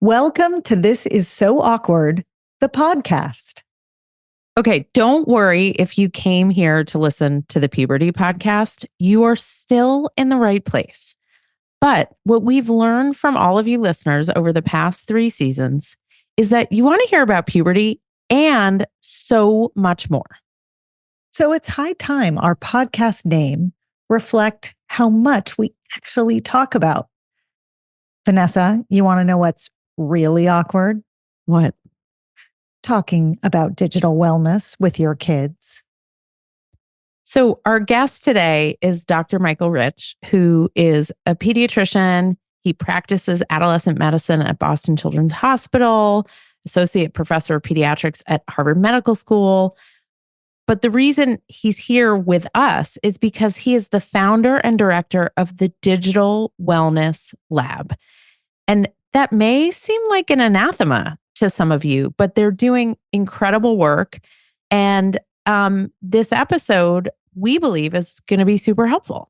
Welcome to This Is So Awkward, the podcast. Okay, don't worry if you came here to listen to the Puberty podcast. You are still in the right place. But what we've learned from all of you listeners over the past 3 seasons is that you want to hear about puberty and so much more. So it's high time our podcast name reflect how much we actually talk about. Vanessa, you want to know what's really awkward? What? Talking about digital wellness with your kids. So our guest today is Dr. Michael Rich, who is a pediatrician. He practices adolescent medicine at Boston Children's Hospital, associate professor of pediatrics at Harvard Medical School. But the reason he's here with us is because he is the founder and director of the Digital Wellness Lab. And that may seem like an anathema to some of you, but they're doing incredible work. And this episode, we believe, is going to be super helpful.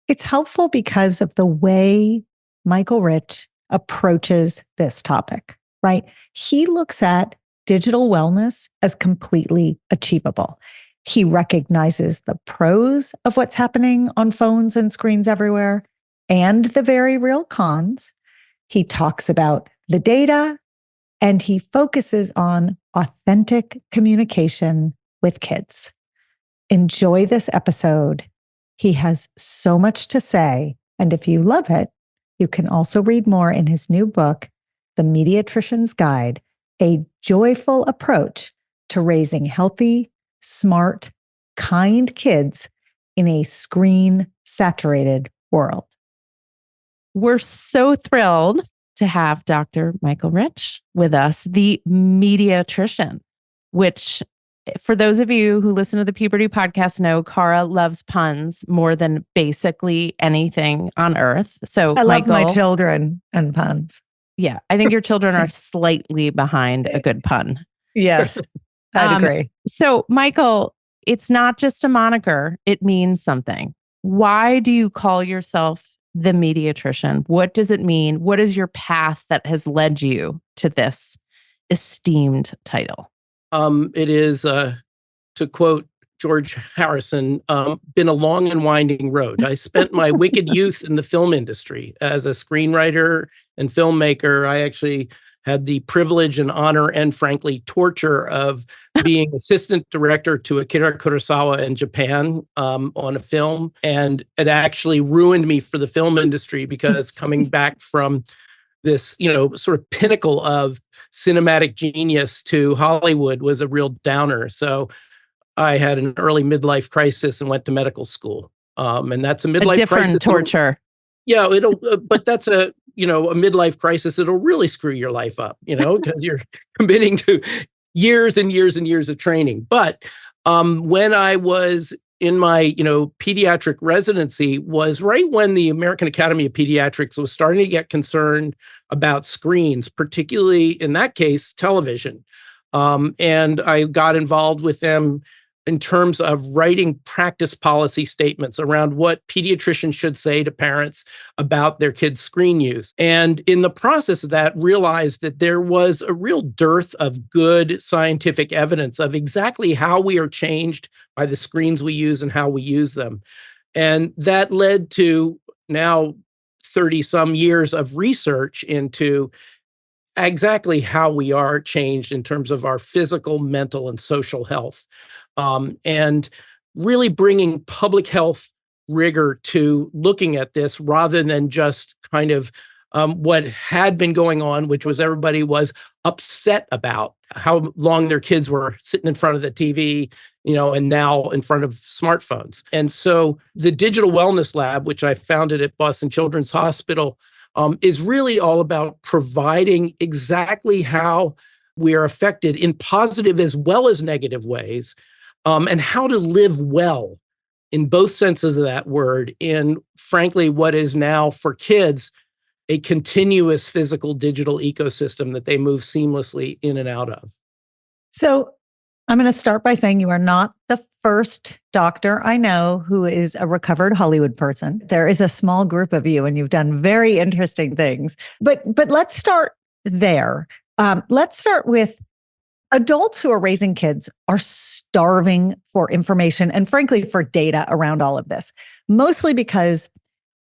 It's helpful because of the way Michael Rich approaches this topic, right? He looks at digital wellness as completely achievable. He recognizes the pros of what's happening on phones and screens everywhere and the very real cons. He talks about the data and he focuses on authentic communication with kids. Enjoy this episode. He has so much to say. And if you love it, you can also read more in his new book, The Mediatrician's Guide, a joyful approach to raising healthy, smart, kind kids in a screen-saturated world. We're so thrilled to have Dr. Michael Rich with us, the Mediatrician, which for those of you who listen to the Puberty podcast know Cara loves puns more than basically anything on earth. So I love Michael, my children and puns. Yeah, I think your children are slightly behind a good pun. Yes, I'd agree. So Michael, it's not just a moniker. It means something. Why do you call yourself the Mediatrician? What does it mean? What is your path that has led you to this esteemed title? It is, to quote George Harrison, been a long and winding road. I spent my wicked youth in the film industry as a screenwriter and filmmaker. I actually had the privilege and honor and frankly torture of being assistant director to Akira Kurosawa in Japan on a film. And it actually ruined me for the film industry because coming back from this, sort of pinnacle of cinematic genius to Hollywood was a real downer. So I had an early midlife crisis and went to medical school. And that's a midlife crisis. A different torture. Yeah, but that's a midlife crisis. It'll really screw your life up, because you're committing to years and years and years of training. But when I was in my, pediatric residency was right when the American Academy of Pediatrics was starting to get concerned about screens, particularly in that case, television. And I got involved with them in terms of writing practice policy statements around what pediatricians should say to parents about their kids' screen use. And in the process of that, realized that there was a real dearth of good scientific evidence of exactly how we are changed by the screens we use and how we use them. And that led to now 30 some years of research into exactly how we are changed in terms of our physical, mental, and social health. And really bringing public health rigor to looking at this rather than just kind of what had been going on, which was everybody was upset about how long their kids were sitting in front of the TV, and now in front of smartphones. And so the Digital Wellness Lab, which I founded at Boston Children's Hospital, is really all about providing exactly how we are affected in positive as well as negative ways, and how to live well in both senses of that word in, frankly, what is now for kids a continuous physical digital ecosystem that they move seamlessly in and out of. So I'm going to start by saying you are not the first doctor I know who is a recovered Hollywood person. There is a small group of you and you've done very interesting things. But let's start there. Let's start with adults who are raising kids are starving for information and frankly for data around all of this, mostly because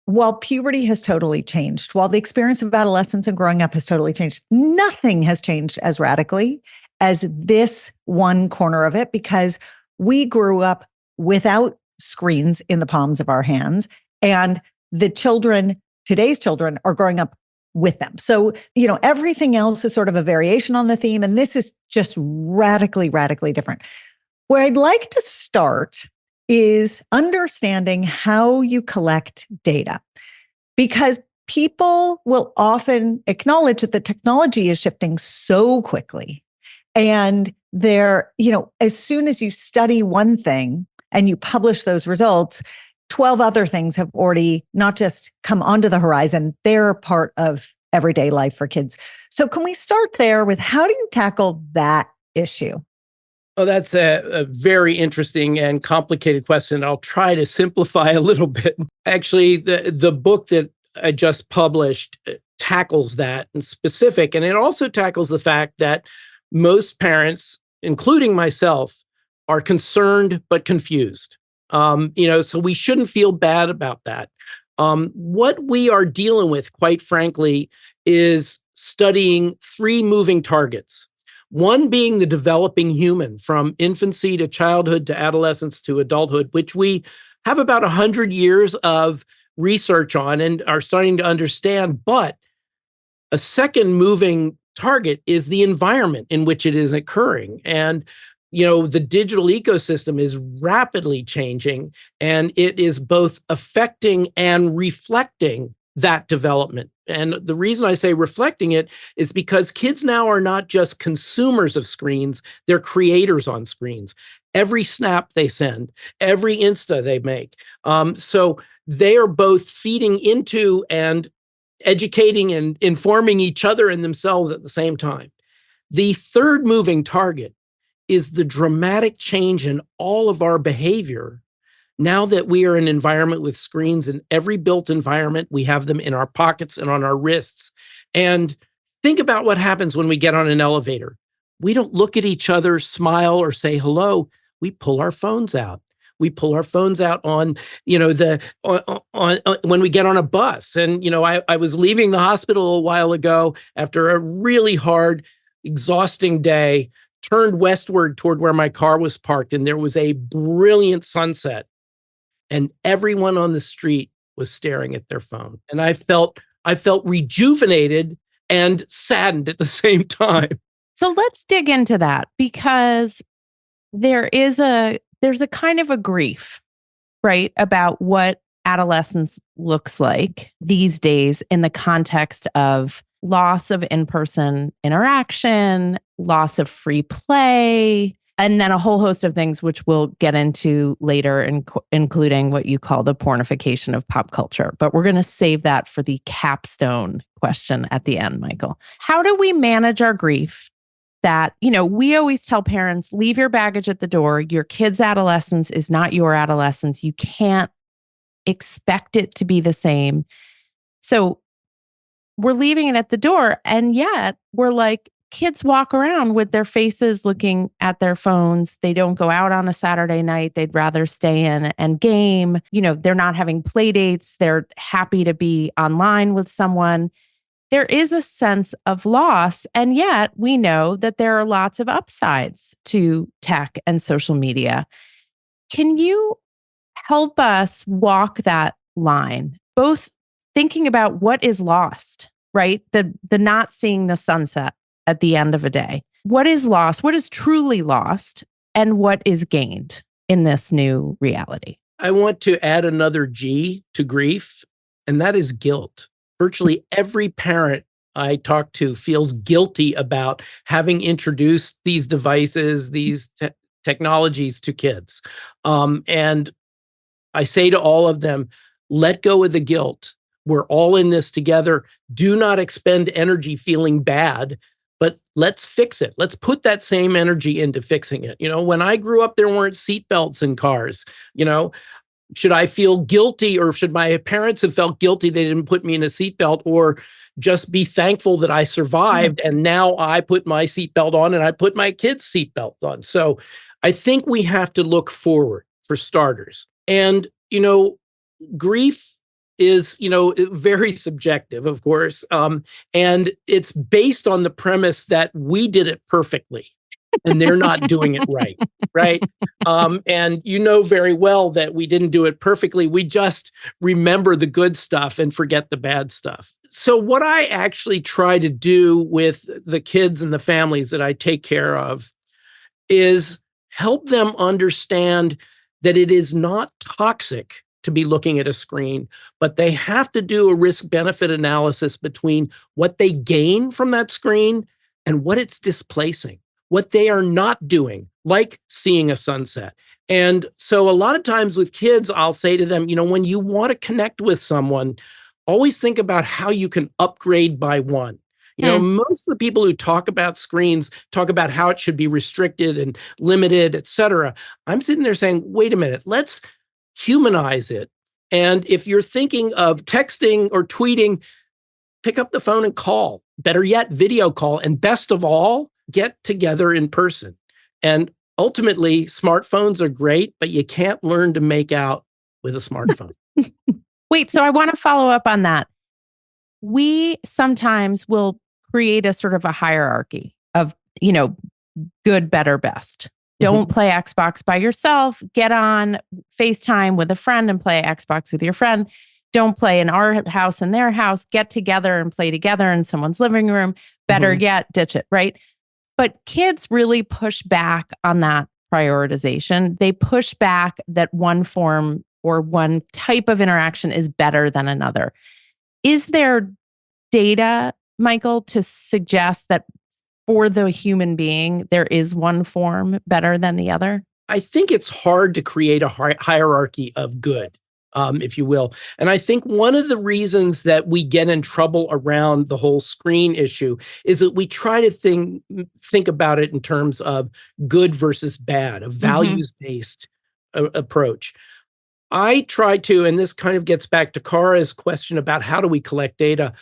while puberty has totally changed, while the experience of adolescence and growing up has totally changed, nothing has changed as radically as this one corner of it, because we grew up without screens in the palms of our hands, and today's children are growing up with them. So, everything else is sort of a variation on the theme, and this is just radically, radically different. Where I'd like to start is understanding how you collect data, because people will often acknowledge that the technology is shifting so quickly. And as soon as you study one thing and you publish those results, 12 other things have already not just come onto the horizon, they're part of everyday life for kids. So can we start there with how do you tackle that issue? Oh, that's a very interesting and complicated question. I'll try to simplify a little bit. Actually, the book that I just published tackles that in specific, and it also tackles the fact that most parents, including myself, are concerned but confused. So we shouldn't feel bad about that. What we are dealing with, quite frankly, is studying three moving targets. One being the developing human from infancy to childhood to adolescence to adulthood, which we have about 100 years of research on and are starting to understand. But a second moving target is the environment in which it is occurring. And the digital ecosystem is rapidly changing, and it is both affecting and reflecting that development. And the reason I say reflecting it is because kids now are not just consumers of screens, they're creators on screens. Every snap they send, every Insta they make. So they are both feeding into and educating and informing each other and themselves at the same time. The third moving target is the dramatic change in all of our behavior. Now that we are in an environment with screens in every built environment, we have them in our pockets and on our wrists. And think about what happens when we get on an elevator. We don't look at each other, smile, or say hello. We pull our phones out. We pull our phones out on when we get on a bus. And, I was leaving the hospital a while ago after a really hard, exhausting day, turned westward toward where my car was parked, and there was a brilliant sunset. And everyone on the street was staring at their phone. And I felt rejuvenated and saddened at the same time. So let's dig into that, because there's a kind of a grief, right, about what adolescence looks like these days in the context of loss of in-person interaction, loss of free play, and then a whole host of things which we'll get into later, including what you call the pornification of pop culture. But we're going to save that for the capstone question at the end, Michael. How do we manage our grief? That, we always tell parents, leave your baggage at the door. Your kid's adolescence is not your adolescence. You can't expect it to be the same. So we're leaving it at the door. And yet we're like, kids walk around with their faces looking at their phones. They don't go out on a Saturday night. They'd rather stay in and game. They're not having play dates. They're happy to be online with someone. There is a sense of loss. And yet we know that there are lots of upsides to tech and social media. Can you help us walk that line, both thinking about what is lost, right? The not seeing the sunset at the end of a day. What is lost? What is truly lost? And what is gained in this new reality? I want to add another G to grief, and that is guilt. Virtually every parent I talk to feels guilty about having introduced these devices, these technologies to kids. And I say to all of them, let go of the guilt. We're all in this together. Do not expend energy feeling bad, but let's fix it. Let's put that same energy into fixing it. When I grew up, there weren't seatbelts in cars. Should I feel guilty, or should my parents have felt guilty they didn't put me in a seatbelt, or just be thankful that I survived and now I put my seatbelt on and I put my kids' seatbelt on? So I think we have to look forward for starters. And, grief is, very subjective, of course. And it's based on the premise that we did it perfectly and they're not doing it right. Right. And you know very well that we didn't do it perfectly. We just remember the good stuff and forget the bad stuff. So what I actually try to do with the kids and the families that I take care of is help them understand that it is not toxic to be looking at a screen, but they have to do a risk-benefit analysis between what they gain from that screen and what it's displacing, what they are not doing, like seeing a sunset. And so a lot of times with kids, I'll say to them, when you want to connect with someone, always think about how you can upgrade by one. Most of the people who talk about screens talk about how it should be restricted and limited, et cetera. I'm sitting there saying, wait a minute, let's humanize it. And if you're thinking of texting or tweeting, pick up the phone and call. Better yet, video call. And best of all, get together in person. And ultimately, smartphones are great, but you can't learn to make out with a smartphone. Wait, so I want to follow up on that. We sometimes will create a sort of a hierarchy of, good, better, best. Don't play Xbox by yourself. Get on FaceTime with a friend and play Xbox with your friend. Don't play in our house and their house. Get together and play together in someone's living room. Better yet, ditch it, right? But kids really push back on that prioritization. They push back that one form or one type of interaction is better than another. Is there data, Michael, to suggest that for the human being, there is one form better than the other? I think it's hard to create a hierarchy of good, if you will. And I think one of the reasons that we get in trouble around the whole screen issue is that we try to think about it in terms of good versus bad, a values-based approach. I try to, and this kind of gets back to Kara's question about how do we collect data,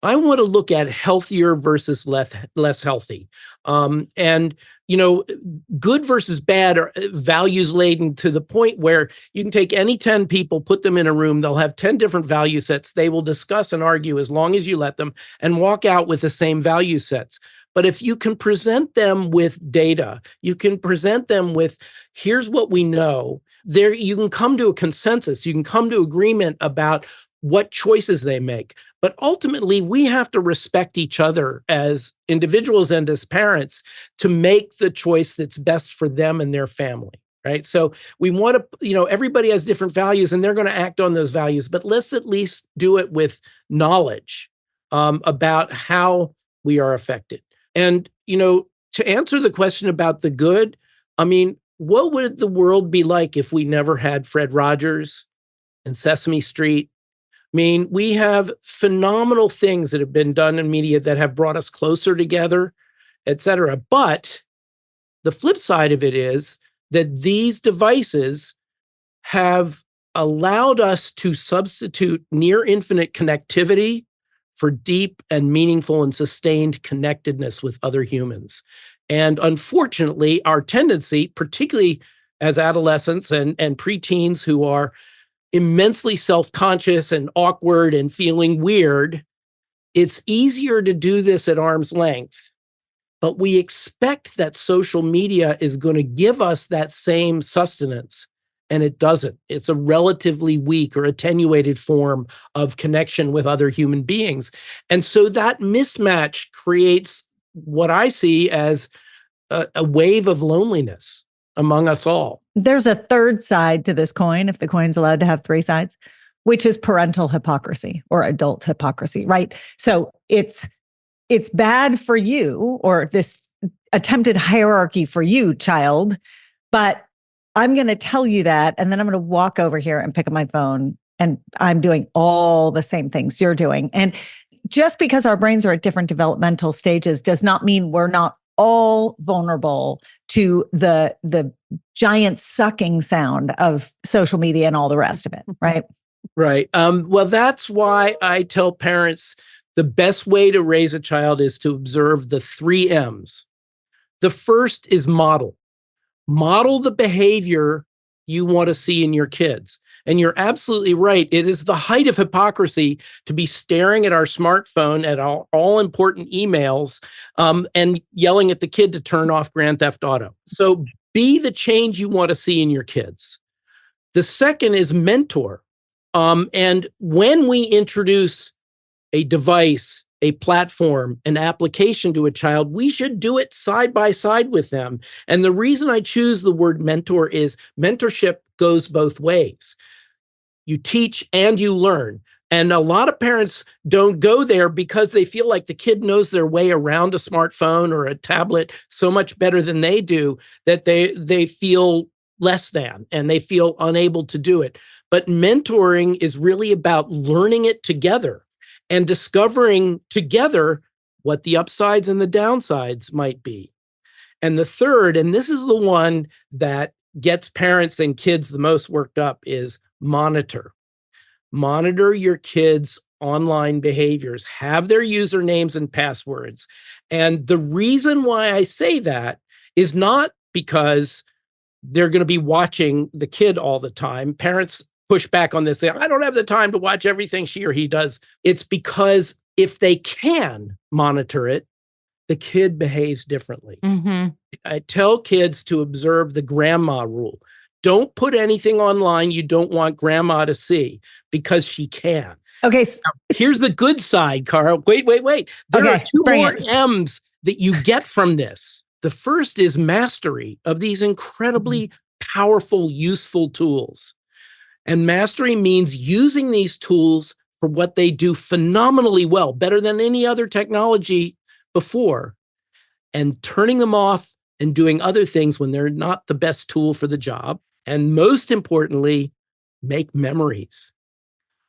I want to look at healthier versus less healthy. And, good versus bad are values laden to the point where you can take any 10 people, put them in a room, they'll have 10 different value sets. They will discuss and argue as long as you let them and walk out with the same value sets. But if you can present them with data, you can present them with, here's what we know, there you can come to a consensus, you can come to agreement about what choices they make. But ultimately, we have to respect each other as individuals and as parents to make the choice that's best for them and their family, right? So we want to, everybody has different values and they're going to act on those values, but let's at least do it with knowledge about how we are affected. And, to answer the question about the good, what would the world be like if we never had Fred Rogers and Sesame Street? We have phenomenal things that have been done in media that have brought us closer together, et cetera. But the flip side of it is that these devices have allowed us to substitute near infinite connectivity for deep and meaningful and sustained connectedness with other humans. And unfortunately, our tendency, particularly as adolescents and preteens who are immensely self-conscious and awkward and feeling weird, it's easier to do this at arm's length. But we expect that social media is going to give us that same sustenance, and it doesn't. It's a relatively weak or attenuated form of connection with other human beings. And so that mismatch creates what I see as a wave of loneliness among us all. There's a third side to this coin, if the coin's allowed to have three sides, which is parental hypocrisy or adult hypocrisy, right? So it's bad for you, or this attempted hierarchy for you, child, but I'm going to tell you that, and then I'm going to walk over here and pick up my phone, and I'm doing all the same things you're doing. And just because our brains are at different developmental stages does not mean we're not all vulnerable to the giant sucking sound of social media and all the rest of it, right? Right. Well, that's why I tell parents the best way to raise a child is to observe the 3 M's. The first is model. Model the behavior you want to see in your kids. And you're absolutely right. It is the height of hypocrisy to be staring at our smartphone at all important emails and yelling at the kid to turn off Grand Theft Auto. So be the change you want to see in your kids. The second is mentor. And when we introduce a device, a platform, an application to a child, we should do it side by side with them. And the reason I choose the word mentor is mentorship goes both ways. You teach and you learn. And a lot of parents don't go there because they feel like the kid knows their way around a smartphone or a tablet so much better than they do that they feel less than and they feel unable to do it. But mentoring is really about learning it together and discovering together what the upsides and the downsides might be. And the third, and this is the one that gets parents and kids the most worked up, is monitor. Monitor your kids' online behaviors, have their usernames and passwords. And the reason why I say that is not because they're going to be watching the kid all the time. Parents push back on this, say, I don't have the time to watch everything she or he does. It's because if they can monitor it, the kid behaves differently. Mm-hmm. I tell kids to observe the grandma rule. Don't put anything online you don't want grandma to see because she can. Okay. Now, here's the good side, Carl. Wait. There are 2 more M's that you get from this. The first is mastery of these incredibly powerful, useful tools. And mastery means using these tools for what they do phenomenally well, better than any other technology before, and turning them off and doing other things when they're not the best tool for the job. And most importantly, make memories.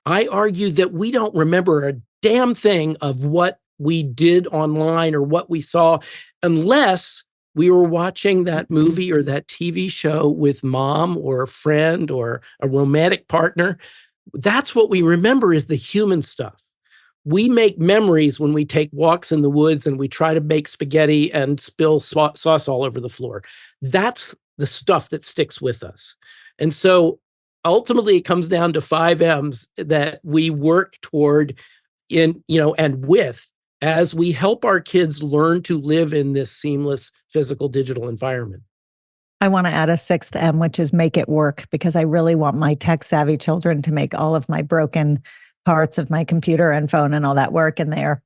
I argue that we don't remember a damn thing of what we did online or what we saw unless we were watching that movie or that TV show with mom or a friend or a romantic partner. That's what we remember is the human stuff. We make memories when we take walks in the woods and we try to make spaghetti and spill sauce all over the floor. That's the stuff that sticks with us. And so ultimately it comes down to 5 M's that we work toward and with as we help our kids learn to live in this seamless physical digital environment. I want to add a 6th M, which is make it work, because I really want my tech savvy children to make all of my broken parts of my computer and phone and all that work, and they're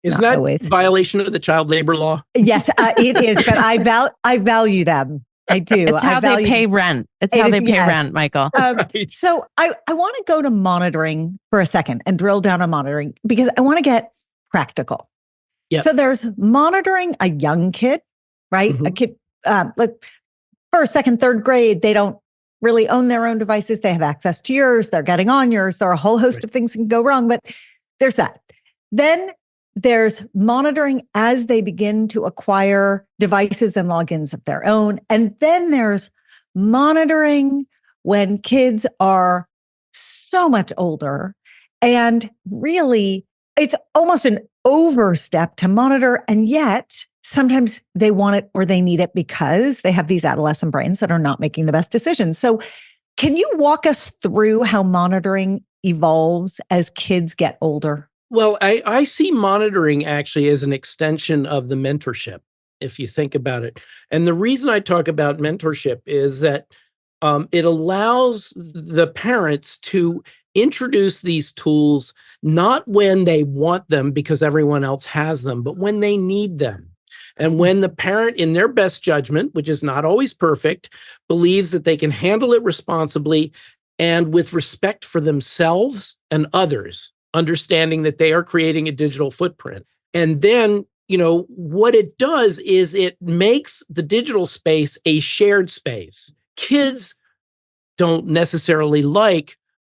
Isn't that always violation of the child labor law? Yes, it is, but I value them. I do. It's how they pay rent. It's how they pay rent, Michael. Right. So I want to go to monitoring for a second and drill down on monitoring because I want to get practical. Yep. So there's monitoring a young kid, right? Mm-hmm. A kid, like first, second, third grade, they don't really own their own devices. They have access to yours. They're getting on yours. There are a whole host of things that can go wrong, but there's that. Then there's monitoring as they begin to acquire devices and logins of their own. And then there's monitoring when kids are so much older. And really, it's almost an overstep to monitor. And yet, sometimes they want it or they need it because they have these adolescent brains that are not making the best decisions. So can you walk us through how monitoring evolves as kids get older? Well, I see monitoring actually as an extension of the mentorship, if you think about it. And the reason I talk about mentorship is that it allows the parents to introduce these tools not when they want them because everyone else has them, but when they need them. And when the parent, in their best judgment, which is not always perfect, believes that they can handle it responsibly and with respect for themselves and others, understanding that they are creating a digital footprint. And then, what it does is it makes the digital space a shared space. Kids don't necessarily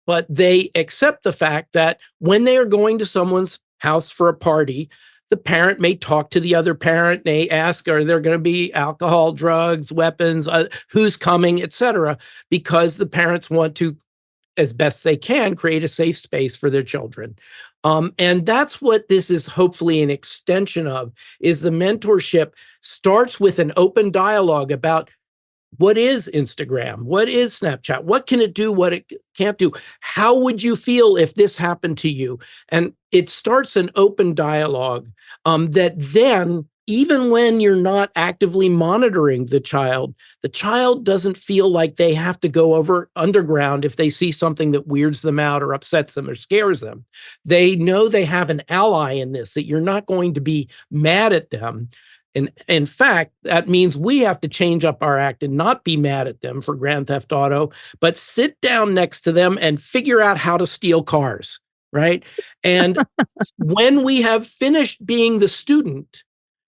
but they accept the fact that when they are going to someone's house for a party, the parent may talk to the other parent. They ask, are there going to be alcohol, drugs, weapons, who's coming, etc., because the parents want to, as best they can, create a safe space for their children. And that's what this is hopefully an extension of, is the mentorship starts with an open dialogue about what is Instagram? What is Snapchat? What can it do? What it can't do? How would you feel if this happened to you? And it starts an open dialogue that then, even when you're not actively monitoring the child doesn't feel like they have to go over underground if they see something that weirds them out or upsets them or scares them. They know they have an ally in this, that you're not going to be mad at them. And in fact, that means we have to change up our act and not be mad at them for Grand Theft Auto, but sit down next to them and figure out how to steal cars, right? And when we have finished being the student,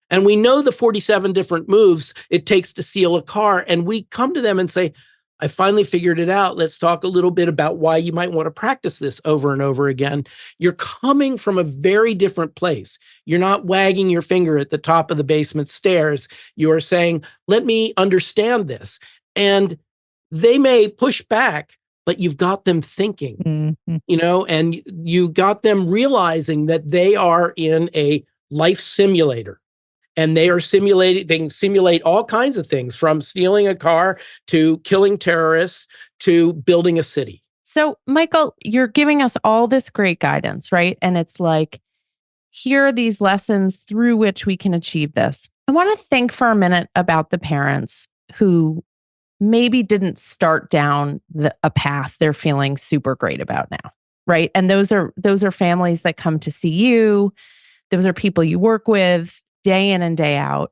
and we know the 47 different moves it takes to steal a car, and we come to them and say, I finally figured it out. Let's talk a little bit about why you might want to practice this over and over again. You're coming from a very different place. You're not wagging your finger at the top of the basement stairs. You're saying, let me understand this. And they may push back, but you've got them thinking, and you got them realizing that they are in a life simulator. And they can simulate all kinds of things, from stealing a car to killing terrorists to building a city. So, Michael, you're giving us all this great guidance, right? And it's like, here are these lessons through which we can achieve this. I want to think for a minute about the parents who maybe didn't start down a path they're feeling super great about now, right? And those are families that come to see you. Those are people you work with day in and day out.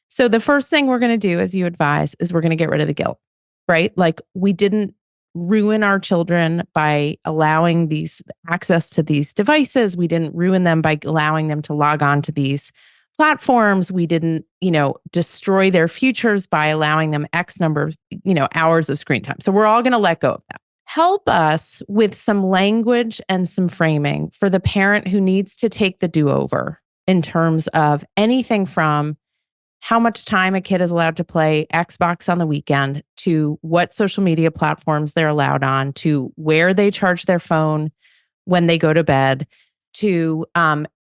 So the first thing we're going to do, as you advise, is we're going to get rid of the guilt, right? Like, we didn't ruin our children by allowing these access to these devices. We didn't ruin them by allowing them to log on to these platforms. We didn't, destroy their futures by allowing them X number of, hours of screen time. So we're all going to let go of that. Help us with some language and some framing for the parent who needs to take the do-over in terms of anything from how much time a kid is allowed to play Xbox on the weekend, to what social media platforms they're allowed on, to where they charge their phone when they go to bed, to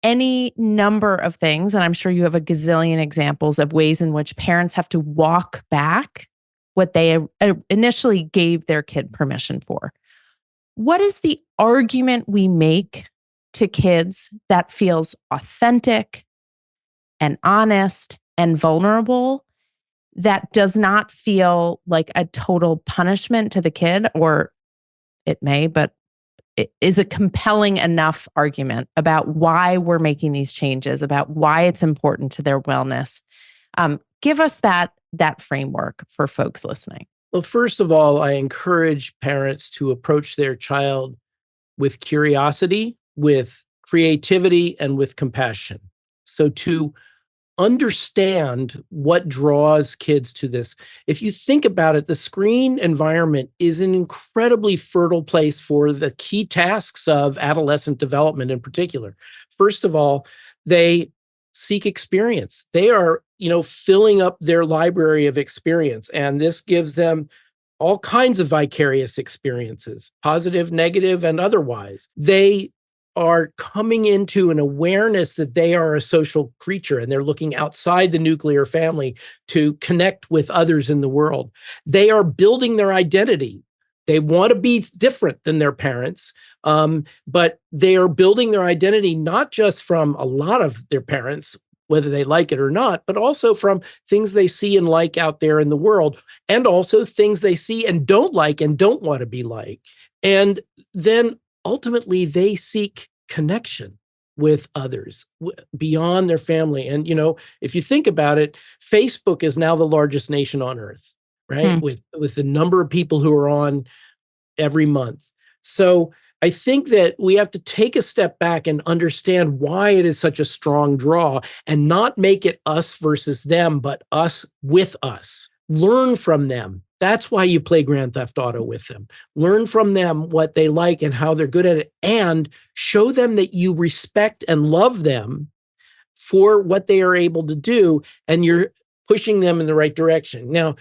any number of things. And I'm sure you have a gazillion examples of ways in which parents have to walk back what they initially gave their kid permission for. What is the argument we make to kids that feels authentic and honest and vulnerable, that does not feel like a total punishment to the kid? Or it may, but it is a compelling enough argument about why we're making these changes, about why it's important to their wellness. Give us that framework for folks listening. Well, first of all, I encourage parents to approach their child with curiosity, with creativity, and with compassion. So to understand what draws kids to this. If you think about it, the screen environment is an incredibly fertile place for the key tasks of adolescent development in particular. First of all, they seek experience. They are, filling up their library of experience, and this gives them all kinds of vicarious experiences, positive, negative, and otherwise. They are coming into an awareness that they are a social creature, and they're looking outside the nuclear family to connect with others in the world. They are building their identity. They want to be different than their parents, but they are building their identity not just from a lot of their parents, whether they like it or not, but also from things they see and like out there in the world, and also things they see and don't like and don't want to be like. And then ultimately, they seek connection with others beyond their family. And, if you think about it, Facebook is now the largest nation on earth, right? With the number of people who are on every month. So I think that we have to take a step back and understand why it is such a strong draw, and not make it us versus them, but us with us. Learn from them. That's why you play Grand Theft Auto with them. Learn from them what they like and how they're good at it, and show them that you respect and love them for what they are able to do, and you're pushing them in the right direction. Now,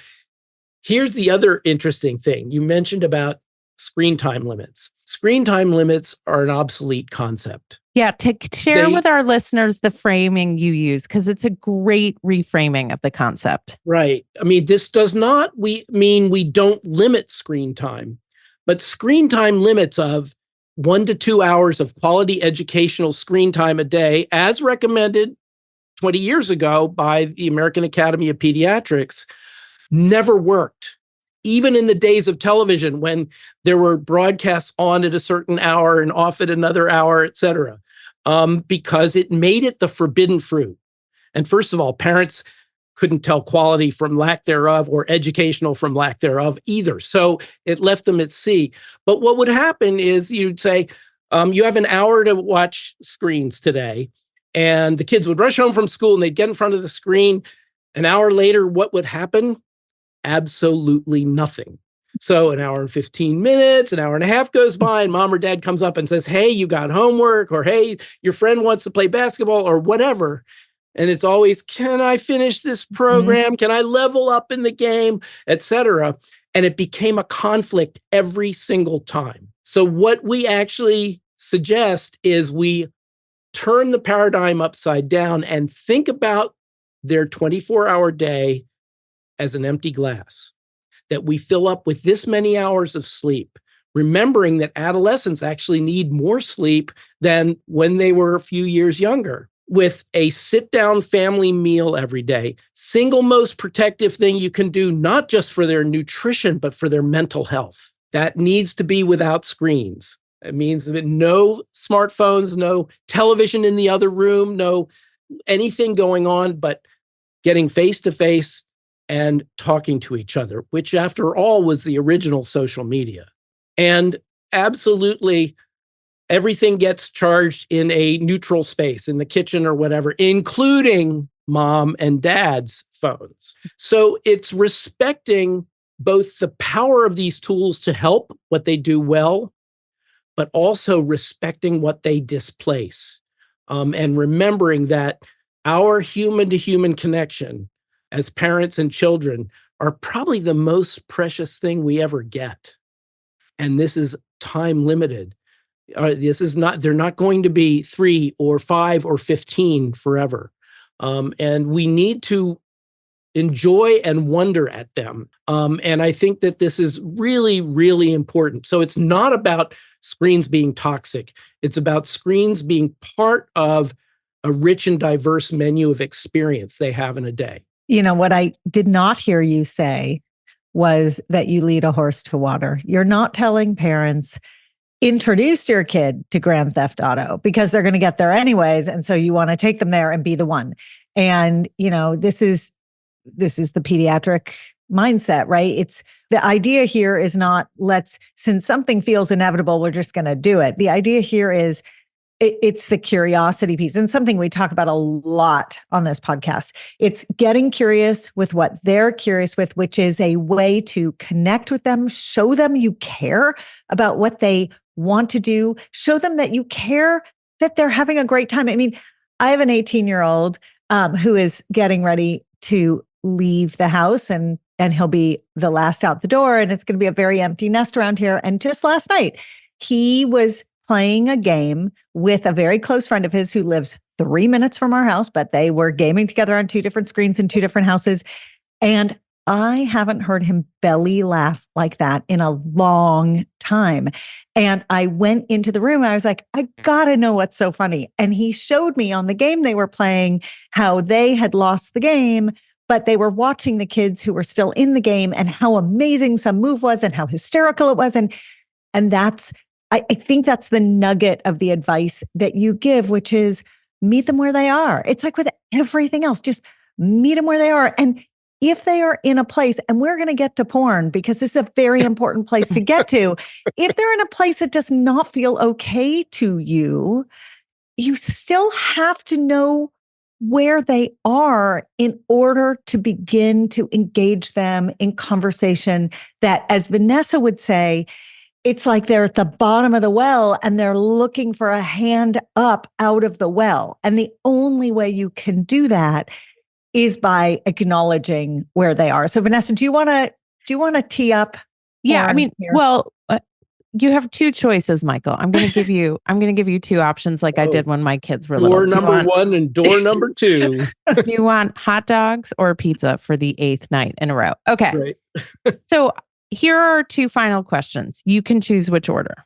here's the other interesting thing. You mentioned about screen time limits. Screen time limits are an obsolete concept. Yeah, share with our listeners the framing you use, because it's a great reframing of the concept. Right. I mean, this does not mean we don't limit screen time, but screen time limits of 1 to 2 hours of quality educational screen time a day, as recommended 20 years ago by the American Academy of Pediatrics, never worked. Even in the days of television, when there were broadcasts on at a certain hour and off at another hour, et cetera, because it made it the forbidden fruit. And first of all, parents couldn't tell quality from lack thereof or educational from lack thereof either. So it left them at sea. But what would happen is you'd say, you have an hour to watch screens today. And the kids would rush home from school and they'd get in front of the screen. An hour later, what would happen? Absolutely nothing. So an hour and 15 minutes, an hour and a half goes by, and mom or dad comes up and says, hey, you got homework, or hey, your friend wants to play basketball, or whatever. And it's always, can I finish this program? Can I level up in the game, et cetera? And it became a conflict every single time. So what we actually suggest is we turn the paradigm upside down and think about their 24-hour day as an empty glass, that we fill up with this many hours of sleep, remembering that adolescents actually need more sleep than when they were a few years younger, with a sit-down family meal every day. Single most protective thing you can do, not just for their nutrition, but for their mental health. That needs to be without screens. It means that no smartphones, no television in the other room, no anything going on, but getting face-to-face and talking to each other, which after all was the original social media. And absolutely everything gets charged in a neutral space, in the kitchen or whatever, including mom and dad's phones. So it's respecting both the power of these tools to help what they do well, but also respecting what they displace. And remembering that our human-to-human connection as parents and children are probably the most precious thing we ever get. And this is time limited. They're not going to be 3 or 5 or 15 forever. And we need to enjoy and wonder at them. And I think that this is really, really important. So it's not about screens being toxic. It's about screens being part of a rich and diverse menu of experience they have in a day. You know, what I did not hear you say was that you lead a horse to water. You're not telling parents, introduce your kid to Grand Theft Auto, because they're going to get there anyways. And so you want to take them there and be the one. And, you know, this is the pediatric mindset, right? It's the idea here is not since something feels inevitable, we're just going to do it. The idea here is it's the curiosity piece, and something we talk about a lot on this podcast. It's getting curious with what they're curious with, which is a way to connect with them, show them you care about what they want to do, show them that you care that they're having a great time. I mean, I have an 18-year-old who is getting ready to leave the house, and he'll be the last out the door, and it's going to be a very empty nest around here. And just last night, he was playing a game with a very close friend of his who lives 3 minutes from our house, but they were gaming together on 2 different screens in 2 different houses. And I haven't heard him belly laugh like that in a long time. And I went into the room and I was like, I gotta know what's so funny. And he showed me on the game they were playing how they had lost the game, but they were watching the kids who were still in the game and how amazing some move was and how hysterical it was. And I think that's the nugget of the advice that you give, which is meet them where they are. It's like with everything else, just meet them where they are. And if they are in a place, and we're going to get to porn because this is a very important place to get to, if they're in a place that does not feel okay to you, you still have to know where they are in order to begin to engage them in conversation that, as Vanessa would say, it's like they're at the bottom of the well and they're looking for a hand up out of the well. And the only way you can do that is by acknowledging where they are. So Vanessa, do you want to tee up? Yeah, I mean, here? well, you have two choices, Michael. I'm going to give you two options like I did when my kids were little. Door number one and door number two. Do you want hot dogs or pizza for the 8th night in a row? Okay. Right. So here are two final questions. You can choose which order.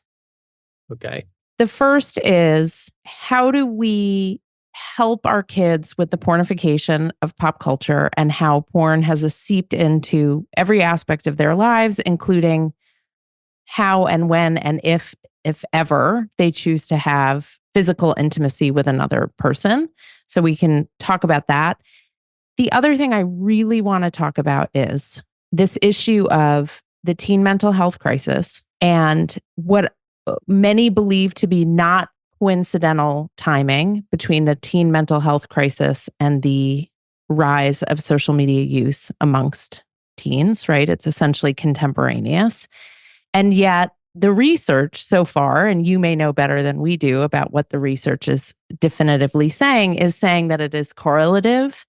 Okay. The first is, how do we help our kids with the pornification of pop culture and how porn has seeped into every aspect of their lives, including how and when and if ever they choose to have physical intimacy with another person. So we can talk about that. The other thing I really want to talk about is this issue of the teen mental health crisis and what many believe to be not coincidental timing between the teen mental health crisis and the rise of social media use amongst teens, right? It's essentially contemporaneous. And yet the research so far, and you may know better than we do about what the research is definitively saying, is saying that it is correlative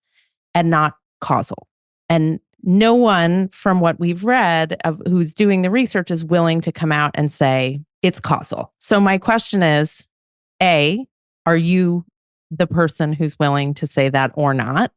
and not causal. And no one from what we've read of who's doing the research is willing to come out and say it's causal. So my question is, A, are you the person who's willing to say that or not?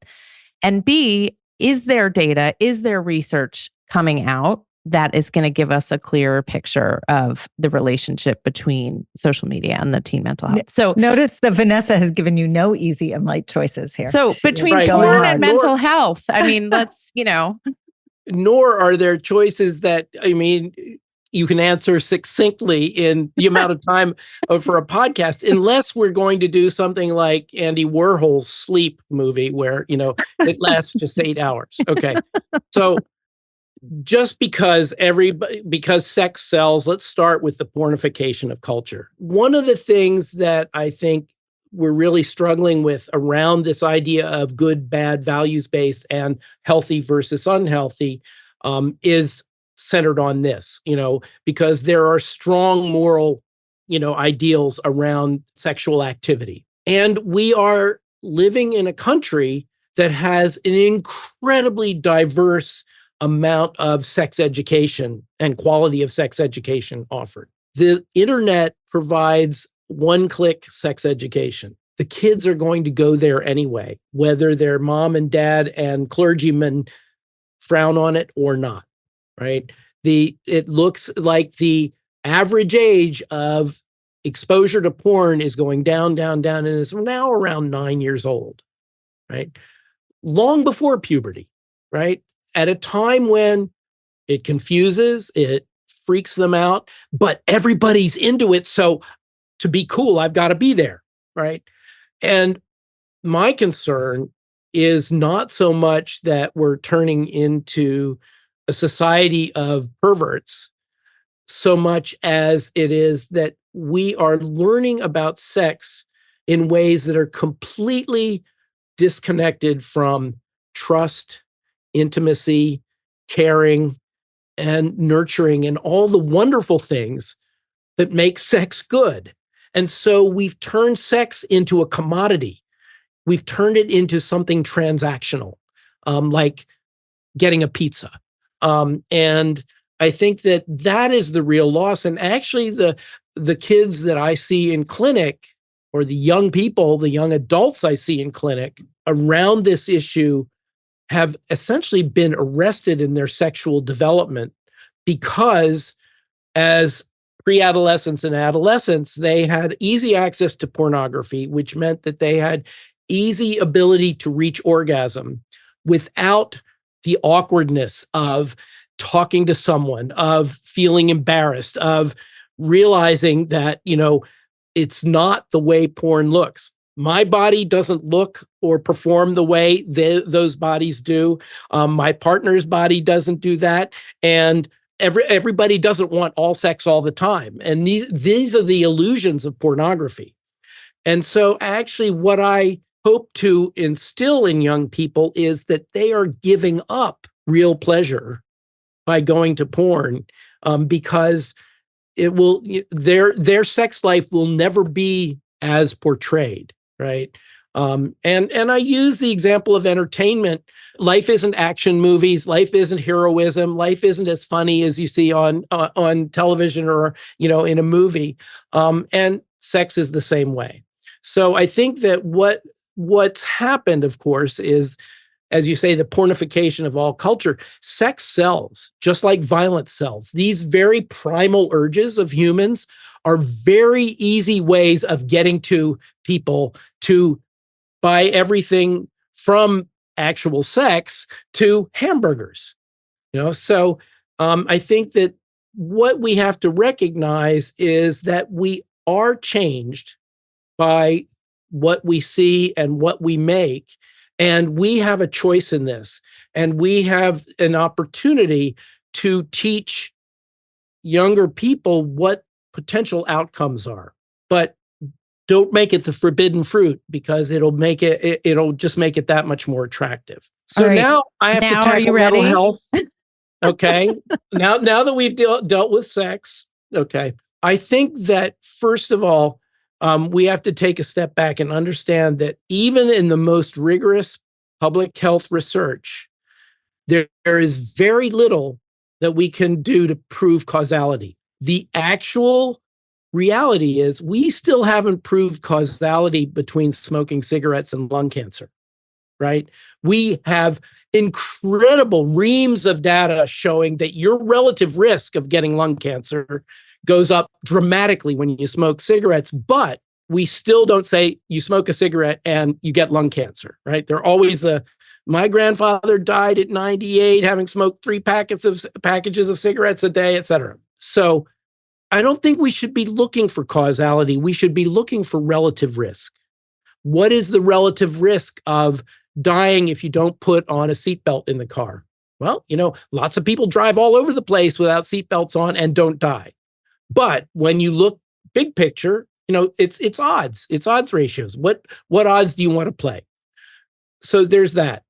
And B, is there data, is there research coming out that is going to give us a clearer picture of the relationship between social media and the teen mental health? So notice that Vanessa has given you no easy and light choices here. So between porn and mental health, I mean, let's, Nor are there choices that, I mean, you can answer succinctly in the amount of time for a podcast, unless we're going to do something like Andy Warhol's Sleep movie where, it lasts just 8 hours. Okay. So just because sex sells, let's start with the pornification of culture. One of the things that I think we're really struggling with around this idea of good, bad, values-based and healthy versus unhealthy is centered on this, because there are strong moral, ideals around sexual activity. And we are living in a country that has an incredibly diverse amount of sex education and quality of sex education offered. The internet provides one-click sex education. The kids are going to go there anyway, whether their mom and dad and clergymen frown on it or not, right? It looks like the average age of exposure to porn is going down, down, down, and is now around 9 years old, right? Long before puberty, right? At a time when it confuses, it freaks them out, but everybody's into it. So to be cool, I've got to be there, right? And my concern is not so much that we're turning into a society of perverts, so much as it is that we are learning about sex in ways that are completely disconnected from trust, intimacy, caring, and nurturing, and all the wonderful things that make sex good. And so we've turned sex into a commodity. We've turned it into something transactional, like getting a pizza. And I think that is the real loss. And actually, the kids that I see in clinic, or the young people, the young adults I see in clinic around this issue, have essentially been arrested in their sexual development because as pre-adolescents and adolescents, they had easy access to pornography, which meant that they had easy ability to reach orgasm without the awkwardness of talking to someone, of feeling embarrassed, of realizing that, it's not the way porn looks. My body doesn't look or perform the way those bodies do. My partner's body doesn't do that. And everybody doesn't want all sex all the time. And these are the illusions of pornography. And so actually what I hope to instill in young people is that they are giving up real pleasure by going to porn, because it will, their sex life will never be as portrayed, right? And I use the example of entertainment. Life isn't action movies. Life isn't heroism. Life isn't as funny as you see on television or in a movie. And sex is the same way. So I think that what's happened, of course, is, as you say, the pornification of all culture. Sex sells, just like violence sells. These very primal urges of humans are very easy ways of getting to people to buy everything from actual sex to hamburgers. So I think that what we have to recognize is that we are changed by what we see and what we make. And we have a choice in this. And we have an opportunity to teach younger people what potential outcomes are. But don't make it the forbidden fruit, because it'll just make it that much more attractive. So right. now I have to tackle mental health. Okay. now that we've dealt with sex, okay, I think that first of all, we have to take a step back and understand that even in the most rigorous public health research, there is very little that we can do to prove causality. The actual reality is we still haven't proved causality between smoking cigarettes and lung cancer, right? We have incredible reams of data showing that your relative risk of getting lung cancer goes up dramatically when you smoke cigarettes, but we still don't say you smoke a cigarette and you get lung cancer, right? They're always my grandfather died at 98 having smoked 3 packages of cigarettes a day, et cetera. So I don't think we should be looking for causality. We should be looking for relative risk. What is the relative risk of dying if you don't put on a seatbelt in the car? Well, lots of people drive all over the place without seatbelts on and don't die. But when you look big picture, it's odds. It's odds ratios. What odds do you want to play? So there's that.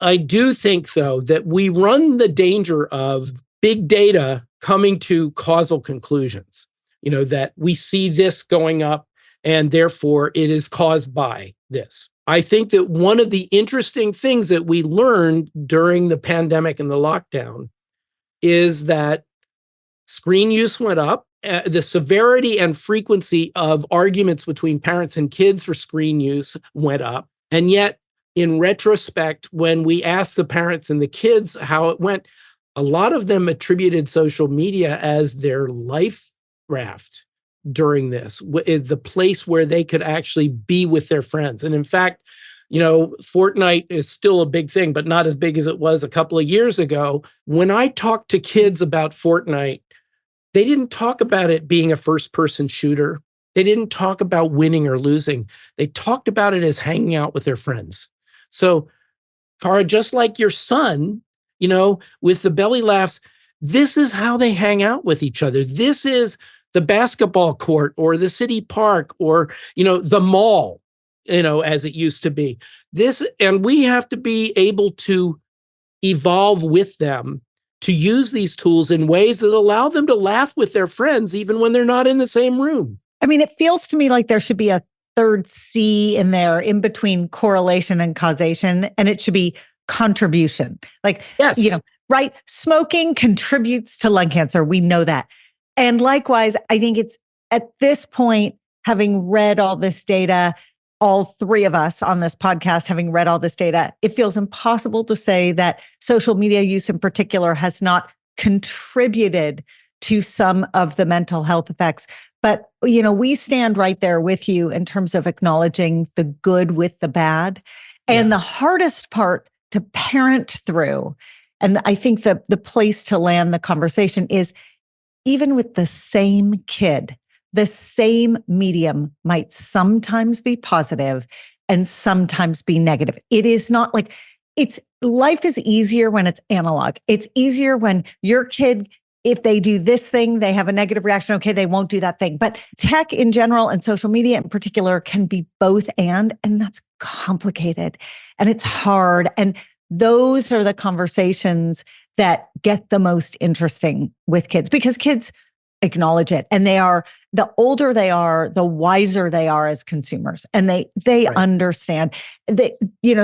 I do think, though, that we run the danger of big data coming to causal conclusions, that we see this going up and therefore it is caused by this. I think that one of the interesting things that we learned during the pandemic and the lockdown is that screen use went up. The severity and frequency of arguments between parents and kids for screen use went up. And yet, in retrospect, when we asked the parents and the kids how it went, a lot of them attributed social media as their life raft during this, the place where they could actually be with their friends. And in fact, Fortnite is still a big thing, but not as big as it was a couple of years ago. When I talked to kids about Fortnite, they didn't talk about it being a first-person shooter. They didn't talk about winning or losing. They talked about it as hanging out with their friends. So, Cara, just like your son, with the belly laughs, this is how they hang out with each other. This is the basketball court or the city park or, the mall, as it used to be. And we have to be able to evolve with them to use these tools in ways that allow them to laugh with their friends, even when they're not in the same room. I mean, it feels to me like there should be a third C in there in between correlation and causation, and it should be contribution. Like, yes. Right? Smoking contributes to lung cancer. We know that. And likewise, I think it's at this point, having read all this data, all three of us on this podcast, having read all this data, it feels impossible to say that social media use in particular has not contributed to some of the mental health effects. But, we stand right there with you in terms of acknowledging the good with the bad. And the hardest part to parent through, and I think the place to land the conversation is, even with the same kid, the same medium might sometimes be positive and sometimes be negative. It is not like life is easier when it's analog. It's easier when your kid, if they do this thing, they have a negative reaction. Okay, they won't do that thing. But tech in general and social media in particular can be both and that's complicated and it's hard. And those are the conversations that get the most interesting with kids, because kids acknowledge it. And the older they are, the wiser they are as consumers. And they Right. understand that,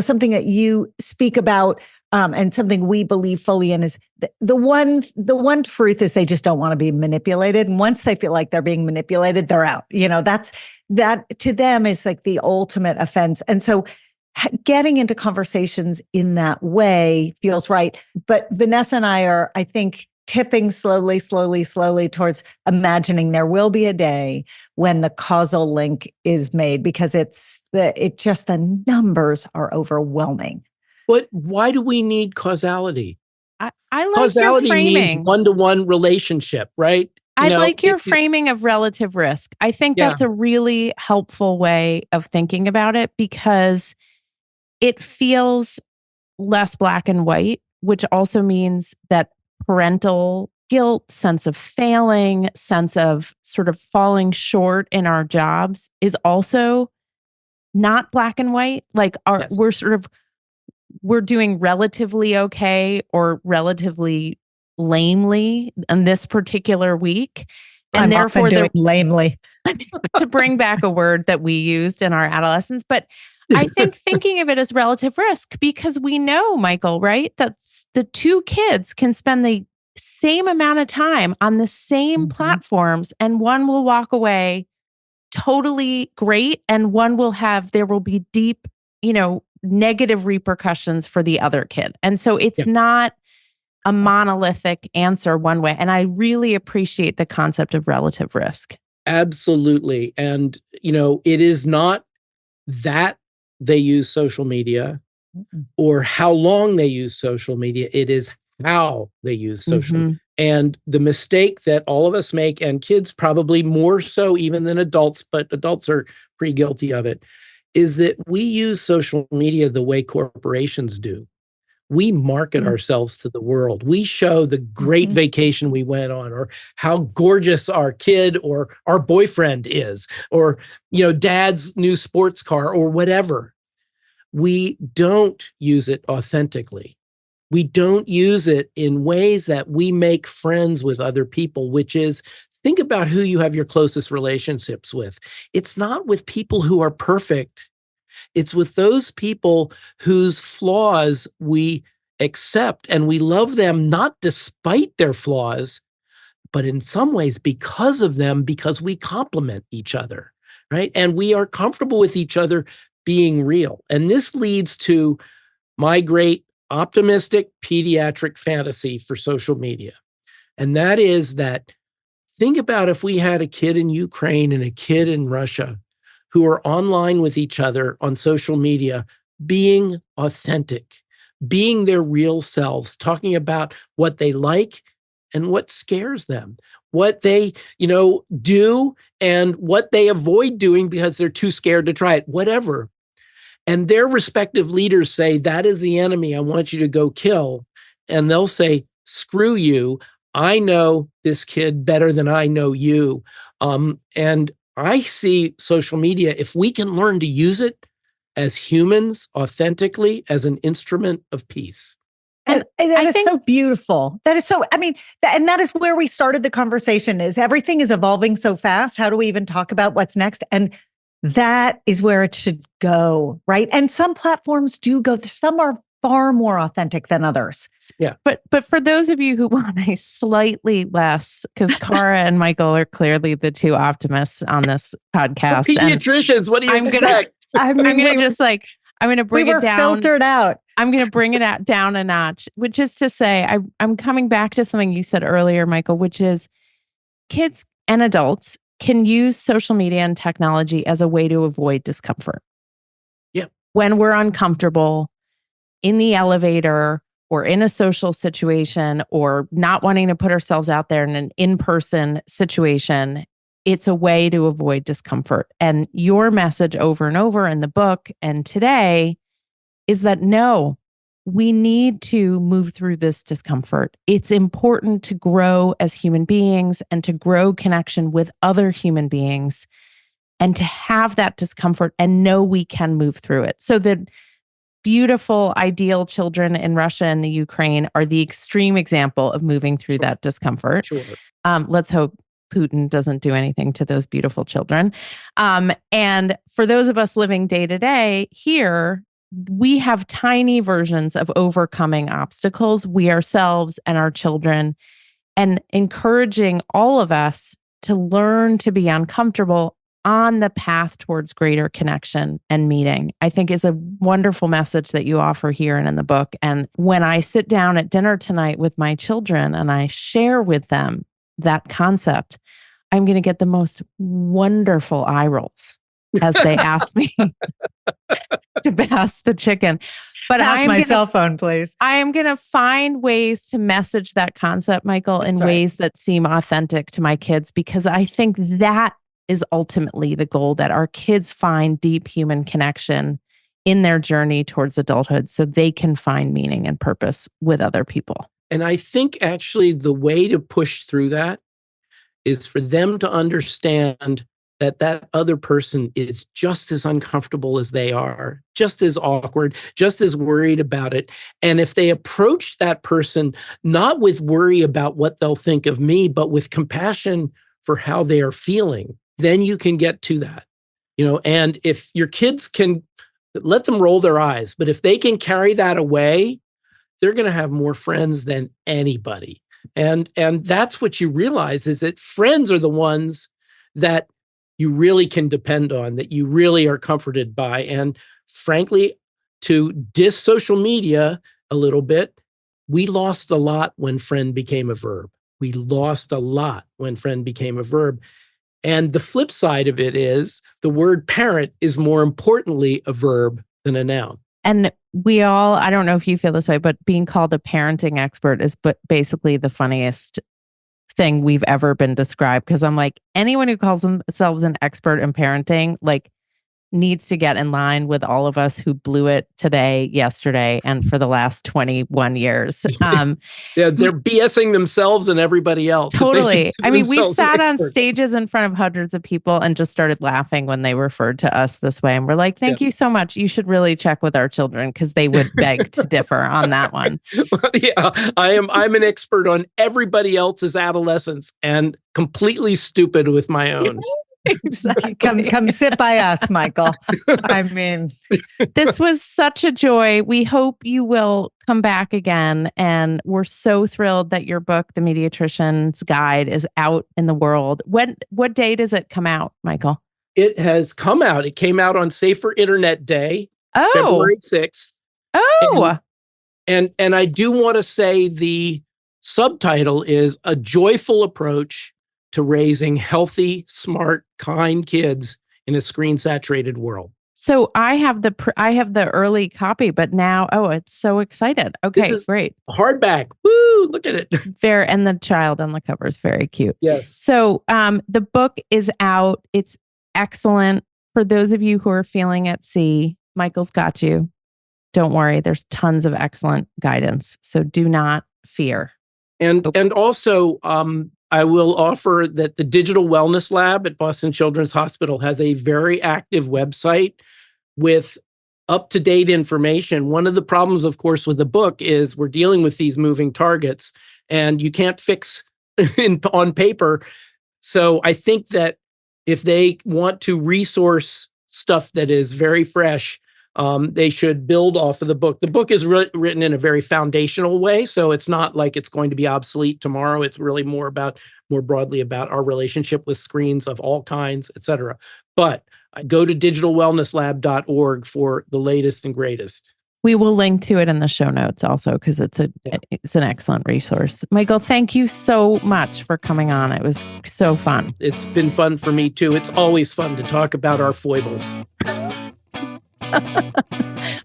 something that you speak about, and something we believe fully in is the one truth is they just don't want to be manipulated. And once they feel like they're being manipulated, they're out. That to them is like the ultimate offense. And so getting into conversations in that way feels right. But Vanessa and I are, I think, tipping slowly towards imagining there will be a day when the causal link is made, because the numbers are overwhelming. But why do we need causality? I like Causality your means framing. one-to-one relationship, right? I like your framing of relative risk. I think that's a really helpful way of thinking about it, because it feels less black and white, which also means that parental guilt, sense of failing, sense of sort of falling short in our jobs is also not black and white. Like Yes. we're doing relatively okay or relatively lamely in this particular week. And I'm therefore often doing lamely. to bring back a word that we used in our adolescence. But I think thinking of it as relative risk, because we know, Michael, right, that the two kids can spend the same amount of time on the same platforms, and one will walk away totally great, and there will be deep, negative repercussions for the other kid. And so it's not a monolithic answer one way. And I really appreciate the concept of relative risk. Absolutely. And, it is not that they use social media or how long they use social media. It is how they use social media. And the mistake that all of us make, and kids probably more so even than adults, but adults are pretty guilty of it, is that we use social media the way corporations do. We market ourselves to the world. We show the great vacation we went on, or how gorgeous our kid or our boyfriend is, or, dad's new sports car, or whatever. We don't use it authentically. We don't use it in ways that we make friends with other people, which is, think about who you have your closest relationships with. It's not with people who are perfect. It's with those people whose flaws we accept, and we love them not despite their flaws, but in some ways because of them, because we complement each other, right? And we are comfortable with each other being real. And this leads to my great optimistic pediatric fantasy for social media. And that is that, think about if we had a kid in Ukraine and a kid in Russia who are online with each other on social media, being authentic, being their real selves, talking about what they like and what scares them, what they, do and what they avoid doing because they're too scared to try it, whatever. And their respective leaders say, that is the enemy I want you to go kill. And they'll say, screw you. I know this kid better than I know you. And I see social media, if we can learn to use it as humans authentically, as an instrument of peace. And that is so beautiful. That is so, and that is where we started the conversation, is everything is evolving so fast. How do we even talk about what's next? And that is where it should go, right? And some platforms do go, some are far more authentic than others. Yeah. But for those of you who want a slightly less, because Cara and Michael are clearly the two optimists on this podcast. We're pediatricians, what do you expect? I'm going to bring it down. Filtered out. I'm going to bring it down a notch, which is to say, I'm coming back to something you said earlier, Michael, which is kids and adults can use social media and technology as a way to avoid discomfort. Yeah. When we're uncomfortable in the elevator or in a social situation, or not wanting to put ourselves out there in an in-person situation, it's a way to avoid discomfort. And your message over and over in the book and today is that no, we need to move through this discomfort. It's important to grow as human beings and to grow connection with other human beings, and to have that discomfort and know we can move through it. So the beautiful, ideal children in Russia and the Ukraine are the extreme example of moving through that discomfort. Sure. Let's hope Putin doesn't do anything to those beautiful children. And for those of us living day to day here, we have tiny versions of overcoming obstacles, we ourselves and our children, and encouraging all of us to learn to be uncomfortable on the path towards greater connection and meeting, I think is a wonderful message that you offer here and in the book. And when I sit down at dinner tonight with my children and I share with them that concept, I'm going to get the most wonderful eye rolls as they ask me to pass the chicken. But Pass my cell phone, please. I am going to find ways to message that concept, Michael, in ways that seem authentic to my kids, because I think that is ultimately the goal, that our kids find deep human connection in their journey towards adulthood so they can find meaning and purpose with other people. And I think actually the way to push through that is for them to understand that that other person is just as uncomfortable as they are, just as awkward, just as worried about it. And if they approach that person not with worry about what they'll think of me, but with compassion for how they are feeling, then you can get to that. And if your kids can, let them roll their eyes, but if they can carry that away, they're going to have more friends than anybody. And that's what you realize, is that friends are the ones that you really can depend on, that you really are comforted by. And frankly, to diss social media a little bit, we lost a lot when friend became a verb. We lost a lot when friend became a verb. And the flip side of it is the word parent is more importantly a verb than a noun. And we all, I don't know if you feel this way, but being called a parenting expert is basically the funniest thing we've ever been described. Because I'm like, anyone who calls themselves an expert in parenting, like, needs to get in line with all of us who blew it today, yesterday, and for the last 21 years. Yeah, they're BSing themselves and everybody else. Totally. I mean, we've sat on stages in front of hundreds of people and just started laughing when they referred to us this way. And we're like, thank you so much. You should really check with our children, because they would beg to differ on that one. Yeah, I'm an expert on everybody else's adolescence and completely stupid with my own. Exactly. Come sit by us, Michael. I mean, this was such a joy. We hope you will come back again. And we're so thrilled that your book, The Mediatrician's Guide, is out in the world. What day does it come out, Michael? It has come out. It came out on Safer Internet Day, February 6th. Oh. And I do want to say the subtitle is A Joyful Approach to Raising Healthy, Smart, Kind Kids in a Screen-Saturated World. So I have the early copy, but now, it's so excited. Okay, this is great. Hardback. Woo, look at it. And the child on the cover is very cute. Yes. So the book is out. It's excellent. For those of you who are feeling at sea, Michael's got you. Don't worry. There's tons of excellent guidance. So do not fear. And also, I will offer that the Digital Wellness Lab at Boston Children's Hospital has a very active website with up-to-date information. One of the problems, of course, with the book is we're dealing with these moving targets, and you can't fix on paper. So I think that if they want to resource stuff that is very fresh, they should build off of the book. The book is written in a very foundational way, so it's not like it's going to be obsolete tomorrow. It's really more broadly about our relationship with screens of all kinds, et cetera. But go to digitalwellnesslab.org for the latest and greatest. We will link to it in the show notes also, because it's an excellent resource. Michael, thank you so much for coming on. It was so fun. It's been fun for me too. It's always fun to talk about our foibles.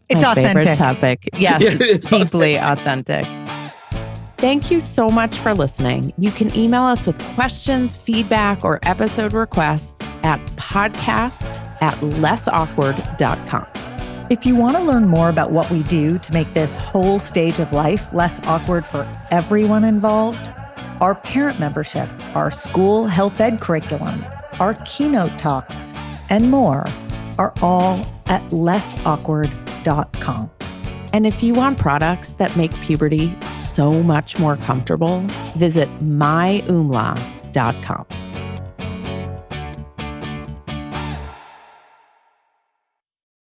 It's my authentic. Favorite topic. Yes, it's deeply authentic. Thank you so much for listening. You can email us with questions, feedback, or episode requests at podcast@lessawkward.com. If you want to learn more about what we do to make this whole stage of life less awkward for everyone involved, our parent membership, our school health ed curriculum, our keynote talks, and more are all at lessawkward.com. And if you want products that make puberty so much more comfortable, visit myumla.com.